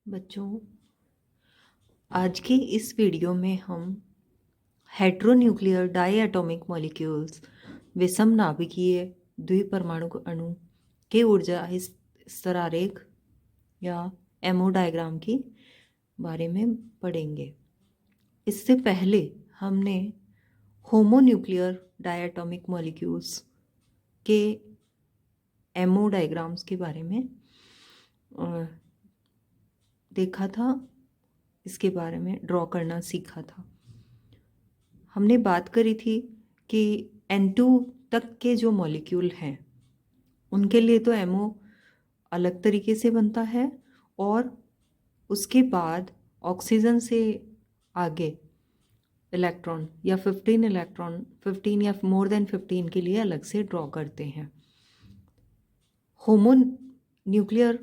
बच्चों, आज की इस वीडियो में हम हेट्रोन्यूक्लियर डाईएटॉमिक मॉलिक्यूल्स विषम नाभिकीय द्विपरमाणु अणु के ऊर्जा स्तर आरेख या एमओ डायग्राम की बारे में पढ़ेंगे। इससे पहले हमने होमोन्यूक्लियर डाईएटॉमिक मॉलिक्यूल्स के एमओ डायग्राम्स के बारे में देखा था, इसके बारे में ड्रॉ करना सीखा था। हमने बात करी थी कि N2 तक के जो मॉलिक्यूल हैं उनके लिए तो MO अलग तरीके से बनता है और उसके बाद ऑक्सीजन से आगे इलेक्ट्रॉन या 15 या मोर देन 15 के लिए अलग से ड्रॉ करते हैं। होमोन्यूक्लियर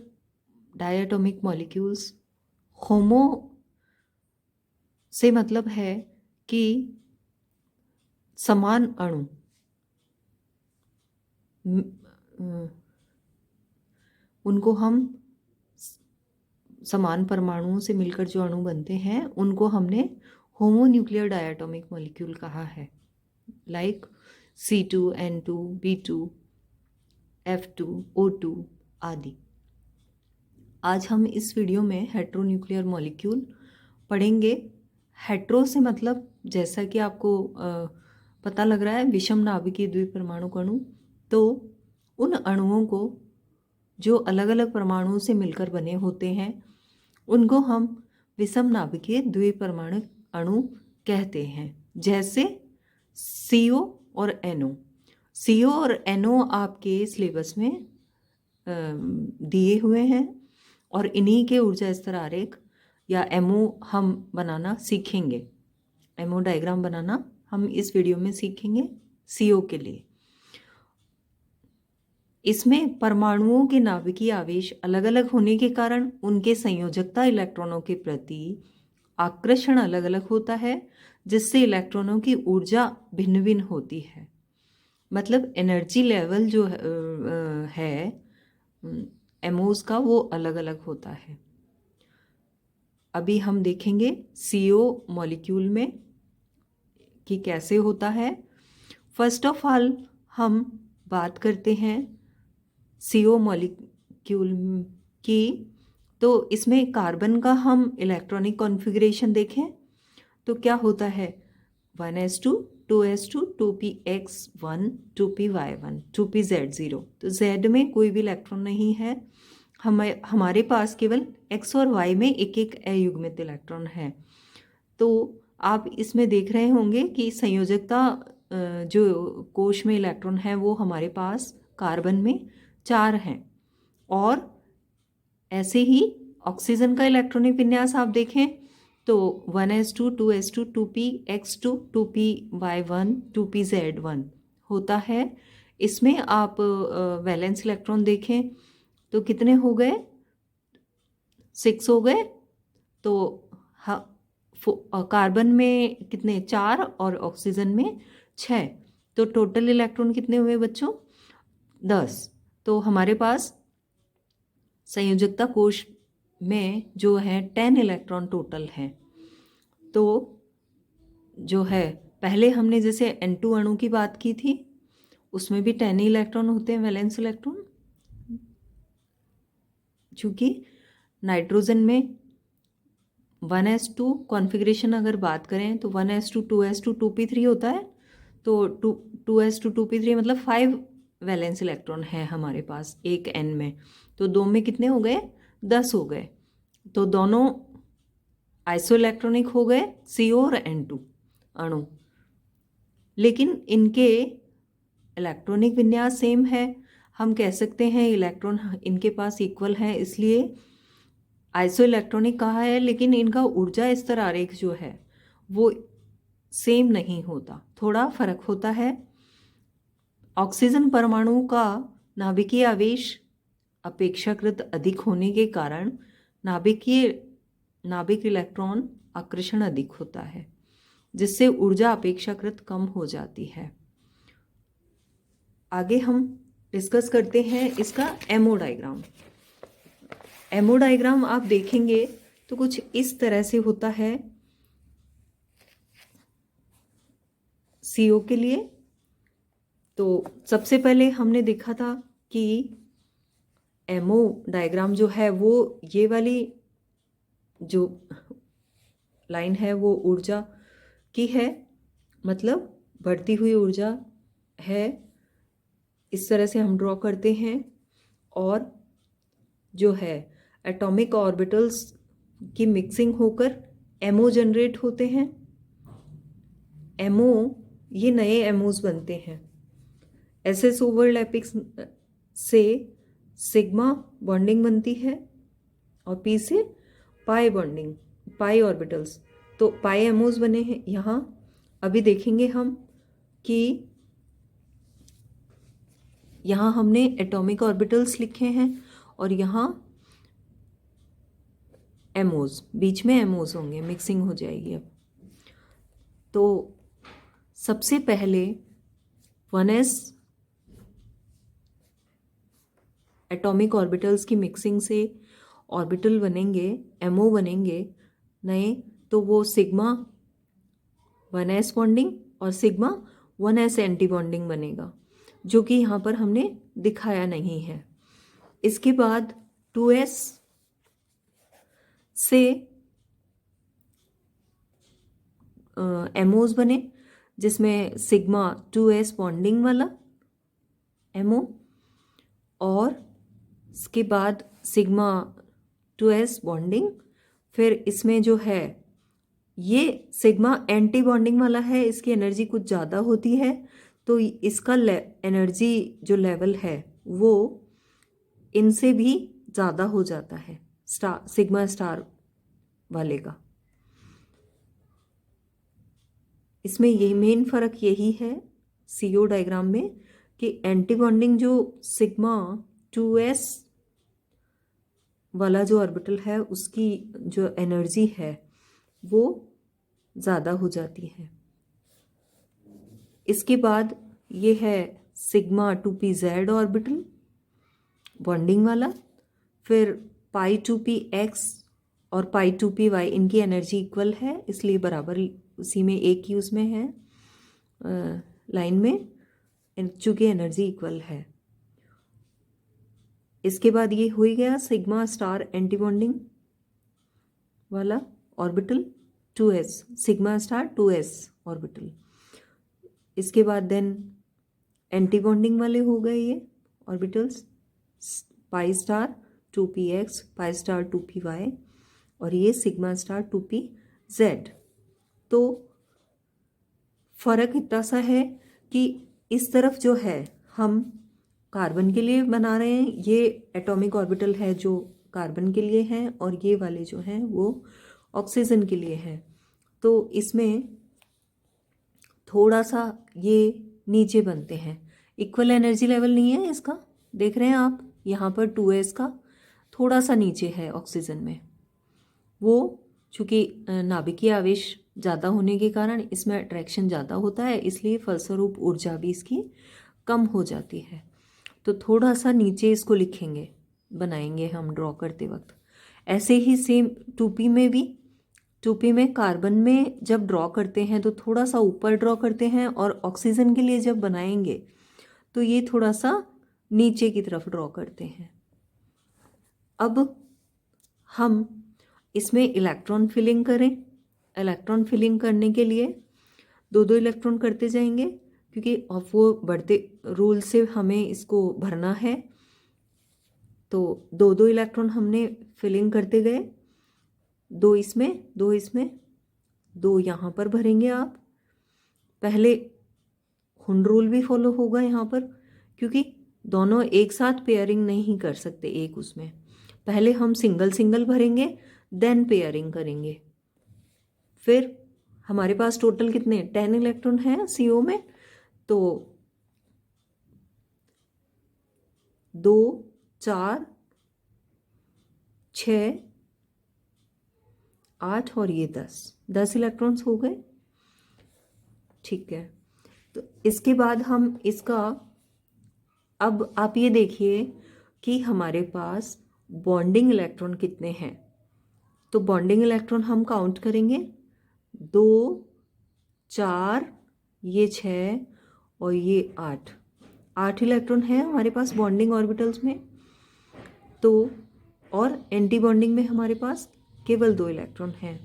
डाईएटॉमिक मॉलिक्यूल्स, होमो से मतलब है कि समान अणु, उनको हम समान परमाणुओं से मिलकर जो अणु बनते हैं उनको हमने होमोन्यूक्लियर डाईएटॉमिक मॉलिक्यूल कहा है, like C2, N2, B2, F2, O2 आदि। आज हम इस वीडियो में हेट्रोन्यूक्लियर मॉलिक्यूल पढ़ेंगे। हेट्रो से मतलब जैसा कि आपको पता लग रहा है विषम नाभिकीय द्विपरमाणु अणु, तो उन अणुओं को जो अलग अलग परमाणुओं से मिलकर बने होते हैं उनको हम विषम नाभिकीय द्विपरमाणु अणु कहते हैं। जैसे CO और NO। CO और NO आपके सिलेबस में दिए हुए हैं और इन्हीं के ऊर्जा स्तर आरेख या MO हम बनाना सीखेंगे। MO डायग्राम बनाना हम इस वीडियो में सीखेंगे CO के लिए। इसमें परमाणुओं के नाभिकीय आवेश अलग अलग होने के कारण उनके संयोजकता इलेक्ट्रॉनों के प्रति आकर्षण अलग अलग होता है, जिससे इलेक्ट्रॉनों की ऊर्जा भिन्न भिन्न होती है। मतलब एनर्जी लेवल जो है एमओस का वो अलग अलग होता है। अभी हम देखेंगे CO मॉलिक्यूल में कि कैसे होता है। फर्स्ट ऑफ ऑल हम बात करते हैं CO मॉलिक्यूल की, तो इसमें कार्बन का हम इलेक्ट्रॉनिक कॉन्फ़िगरेशन देखें तो क्या होता है 1s2 2s2 2px1 2py1 2pz0। तो Z में कोई भी इलेक्ट्रॉन नहीं है, हमारे पास केवल X और Y में एक एक अयुग्मित इलेक्ट्रॉन है। तो आप इसमें देख रहे होंगे कि संयोजकता जो कोश में इलेक्ट्रॉन है वो हमारे पास कार्बन में 4 हैं। और ऐसे ही ऑक्सीजन का इलेक्ट्रॉनिक विन्यास आप देखें तो 1s2 2s2 2px2 2py1 2pz1 होता है। इसमें आप वैलेंस इलेक्ट्रॉन देखें तो कितने हो गए, 6 हो गए। तो कार्बन में कितने, 4 और ऑक्सीजन में 6। तो टोटल इलेक्ट्रॉन कितने हुए बच्चों, 10। तो हमारे पास संयोजकता कोश में जो है 10 इलेक्ट्रॉन टोटल हैं। तो जो है पहले हमने जैसे N2 अणु की बात की थी उसमें भी 10 इलेक्ट्रॉन होते हैं वैलेंस इलेक्ट्रॉन। चूँकि नाइट्रोजन में 1s2 कॉन्फ़िगरेशन अगर बात करें तो 1s2 2s2 2p3 होता है। तो 2s2 2p3 मतलब 5 वैलेंस इलेक्ट्रॉन है हमारे पास एक N में। तो 2 में कितने हो गए, 10 हो गए। तो दोनों आइसो इलेक्ट्रॉनिक हो गए CO और N2 अणु, लेकिन इनके इलेक्ट्रॉनिक विन्यास सेम है। हम कह सकते हैं इलेक्ट्रॉन इनके पास इक्वल है, इसलिए आइसो इलेक्ट्रॉनिक कहा है, लेकिन इनका ऊर्जा स्तर आरेख जो है वो सेम नहीं होता, थोड़ा फर्क होता है। ऑक्सीजन परमाणु का नाभिकीय आवेश अपेक्षाकृत अधिक होने के कारण नाभिक इलेक्ट्रॉन आकर्षण अधिक होता है, जिससे ऊर्जा अपेक्षाकृत कम हो जाती है। आगे हम डिस्कस करते हैं इसका एमओ डायग्राम। एमओ डायग्राम आप देखेंगे तो कुछ इस तरह से होता है CO के लिए। तो सबसे पहले हमने देखा था कि एमओ डायग्राम जो है वो ये वाली जो लाइन है वो ऊर्जा की है, मतलब बढ़ती हुई ऊर्जा है, इस तरह से हम ड्रॉ करते हैं। और जो है एटॉमिक ऑर्बिटल्स की मिक्सिंग होकर एमओ जनरेट होते हैं। एमओ, ये नए एमओज बनते हैं। एसएस ओवरलैपिंग से सिग्मा बॉन्डिंग बनती है और पी से पाई बॉन्डिंग, पाई ऑर्बिटल्स, तो पाई एमओज बने हैं यहाँ। अभी देखेंगे हम कि यहाँ हमने एटॉमिक ऑर्बिटल्स लिखे हैं और यहाँ एमओज, बीच में एमओज होंगे, मिक्सिंग हो जाएगी। अब तो सबसे पहले 1s एटॉमिक ऑर्बिटल्स की मिक्सिंग से ऑर्बिटल बनेंगे, एमओ बनेंगे नए। तो वो सिग्मा 1s बॉन्डिंग और सिग्मा 1s एंटी बॉन्डिंग बनेगा, जो कि यहाँ पर हमने दिखाया नहीं है। इसके बाद 2s से एमओज बने, जिसमें सिग्मा 2s बॉन्डिंग वाला एमओ और इसके बाद सिग्मा 2s बॉन्डिंग। फिर इसमें जो है ये सिग्मा एंटी बॉन्डिंग वाला है, इसकी एनर्जी कुछ ज़्यादा होती है, तो इसका एनर्जी जो लेवल है वो इनसे भी ज़्यादा हो जाता है, सिग्मा स्टार वाले का। इसमें यही मेन फ़र्क यही है CO डायग्राम में कि एंटी बॉन्डिंग जो सिग्मा 2s वाला जो ऑर्बिटल है उसकी जो एनर्जी है वो ज़्यादा हो जाती है। इसके बाद ये है सिग्मा 2pz ऑर्बिटल बॉन्डिंग वाला। फिर पाई 2px और पाई 2py, इनकी एनर्जी इक्वल है, इसलिए बराबर उसी में एक ही उसमें है लाइन में, चूँकि एनर्जी इक्वल है। इसके बाद ये हो ही गया सिग्मा स्टार एंटी बॉन्डिंग वाला orbital 2s, sigma star 2s orbital. इसके बाद देन एंटी बॉन्डिंग वाले हो गए ये orbitals, pi star 2px, pi star 2py और ये सिग्मा स्टार 2pz। तो फ़र्क इतना सा है कि इस तरफ जो है हम कार्बन के लिए बना रहे हैं, ये एटॉमिक ऑर्बिटल है जो कार्बन के लिए हैं, और ये वाले जो हैं वो ऑक्सीजन के लिए हैं। तो इसमें थोड़ा सा ये नीचे बनते हैं, इक्वल एनर्जी लेवल नहीं है इसका, देख रहे हैं आप यहाँ पर 2s का थोड़ा सा नीचे है ऑक्सीजन में। वो चूँकि नाभिकीय आवेश ज़्यादा होने के कारण इसमें अट्रैक्शन ज़्यादा होता है, इसलिए फलस्वरूप ऊर्जा भी इसकी कम हो जाती है। तो थोड़ा सा नीचे इसको लिखेंगे, बनाएंगे हम ड्रॉ करते वक्त। ऐसे ही सेम 2p में भी, 2p में कार्बन में जब ड्रॉ करते हैं तो थोड़ा सा ऊपर ड्रॉ करते हैं, और ऑक्सीजन के लिए जब बनाएंगे तो ये थोड़ा सा नीचे की तरफ ड्रॉ करते हैं। अब हम इसमें इलेक्ट्रॉन फिलिंग करें। इलेक्ट्रॉन फिलिंग करने के लिए 2-2 इलेक्ट्रॉन करते जाएंगे, क्योंकि अब वो बढ़ते रूल से हमें इसको भरना है। तो 2-2 इलेक्ट्रॉन हमने फिलिंग करते गए, 2 इसमें, 2 इसमें, 2 यहाँ पर भरेंगे आप। पहले हुंड रूल भी फॉलो होगा यहाँ पर, क्योंकि दोनों एक साथ पेयरिंग नहीं कर सकते एक उसमें। पहले हम सिंगल सिंगल भरेंगे, देन पेयरिंग करेंगे। फिर हमारे पास टोटल कितने 10 इलेक्ट्रॉन हैं CO में, तो 2, 4, 6, 8 और ये 10 इलेक्ट्रॉन्स हो गए। ठीक है, तो इसके बाद हम इसका, अब आप ये देखिए कि हमारे पास बॉन्डिंग इलेक्ट्रॉन कितने हैं। तो बॉन्डिंग इलेक्ट्रॉन हम काउंट करेंगे, 2, 4, ये 6 और ये 8 इलेक्ट्रॉन है हमारे पास बॉन्डिंग ऑर्बिटल्स में। तो और एंटी बॉन्डिंग में हमारे पास केवल 2 इलेक्ट्रॉन हैं।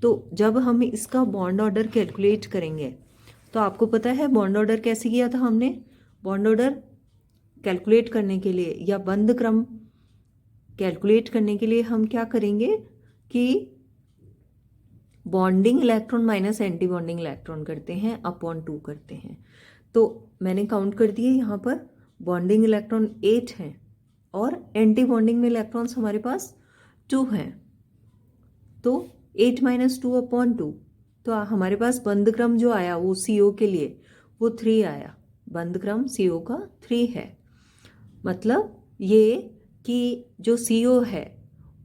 तो जब हम इसका बॉन्ड ऑर्डर कैलकुलेट करेंगे, तो आपको पता है बॉन्ड ऑर्डर कैसे किया था हमने। बॉन्ड ऑर्डर कैलकुलेट करने के लिए या बंध क्रम कैलकुलेट करने के लिए हम क्या करेंगे कि bonding electron minus anti bonding electron करते हैं, अपॉन 2 करते हैं। तो मैंने काउंट कर दिए, यहाँ पर बॉन्डिंग इलेक्ट्रॉन 8 हैं और एंटी बॉन्डिंग में इलेक्ट्रॉन्स हमारे पास 2 हैं। तो 8 - 2 अपॉन 2, तो हमारे पास बंध क्रम जो आया वो CO के लिए वो 3 आया। बंध क्रम CO का 3 है। मतलब ये कि जो CO है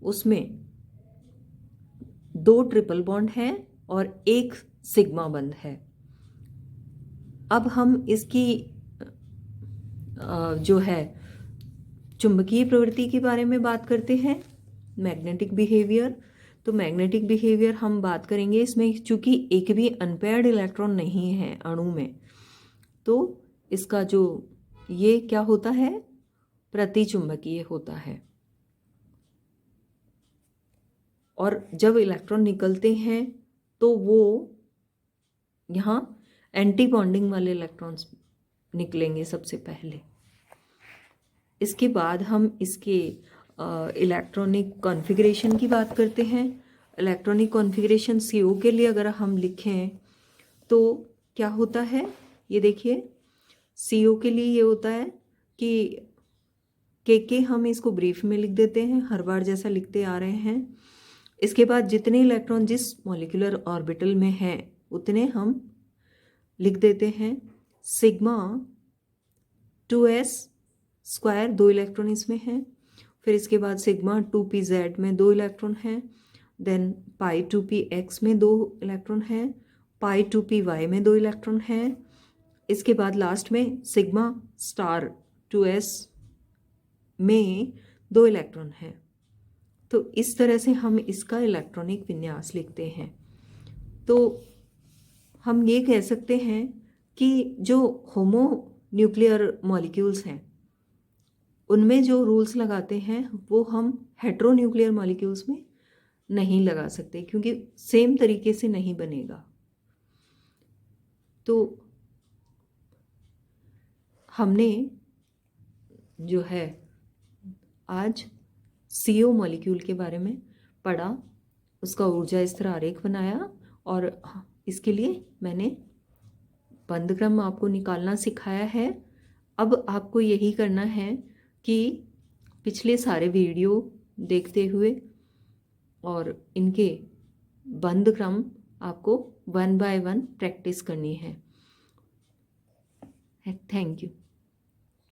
उसमें 2 ट्रिपल बॉन्ड हैं और 1 सिग्मा बंध है। अब हम इसकी जो है चुंबकीय प्रवृत्ति के बारे में बात करते हैं, मैग्नेटिक बिहेवियर। तो मैग्नेटिक बिहेवियर हम बात करेंगे इसमें, चूंकि एक भी अनपेयर्ड इलेक्ट्रॉन नहीं है अणु में, तो इसका जो ये क्या होता है, प्रतिचुंबकीय होता है। और जब इलेक्ट्रॉन निकलते हैं तो वो यहाँ एंटी बॉन्डिंग वाले इलेक्ट्रॉन्स निकलेंगे सबसे पहले। इसके बाद हम इसके इलेक्ट्रॉनिक कॉन्फ़िगरेशन की बात करते हैं। इलेक्ट्रॉनिक कॉन्फ़िगरेशन CO के लिए अगर हम लिखें तो क्या होता है, ये देखिए CO के लिए ये होता है कि के हम इसको ब्रीफ में लिख देते हैं, हर बार जैसा लिखते आ रहे हैं। इसके बाद जितने इलेक्ट्रॉन जिस मॉलिक्यूलर ऑर्बिटल में हैं उतने हम लिख देते हैं। सिग्मा 2s स्क्वायर 2 इलेक्ट्रॉन इसमें हैं। फिर इसके बाद सिग्मा 2pz में 2 इलेक्ट्रॉन हैं। देन पाई 2px में 2 इलेक्ट्रॉन हैं। पाई 2py में 2 इलेक्ट्रॉन हैं। इसके बाद लास्ट में सिग्मा स्टार 2s में 2 इलेक्ट्रॉन हैं। तो इस तरह से हम इसका इलेक्ट्रॉनिक विन्यास लिखते हैं। तो हम ये कह सकते हैं कि जो होमो न्यूक्लियर मॉलिक्यूल्स हैं उनमें जो रूल्स लगाते हैं वो हम हेट्रो न्यूक्लियर मॉलिक्यूल्स में नहीं लगा सकते, क्योंकि सेम तरीके से नहीं बनेगा। तो हमने जो है आज CO मॉलिक्यूल के बारे में पढ़ा, उसका ऊर्जा स्तर आरेख बनाया, और इसके लिए मैंने बंध क्रम आपको निकालना सिखाया है। अब आपको यही करना है कि पिछले सारे वीडियो देखते हुए और इनके बंध क्रम आपको 1 बाय 1 प्रैक्टिस करनी है। Thank you.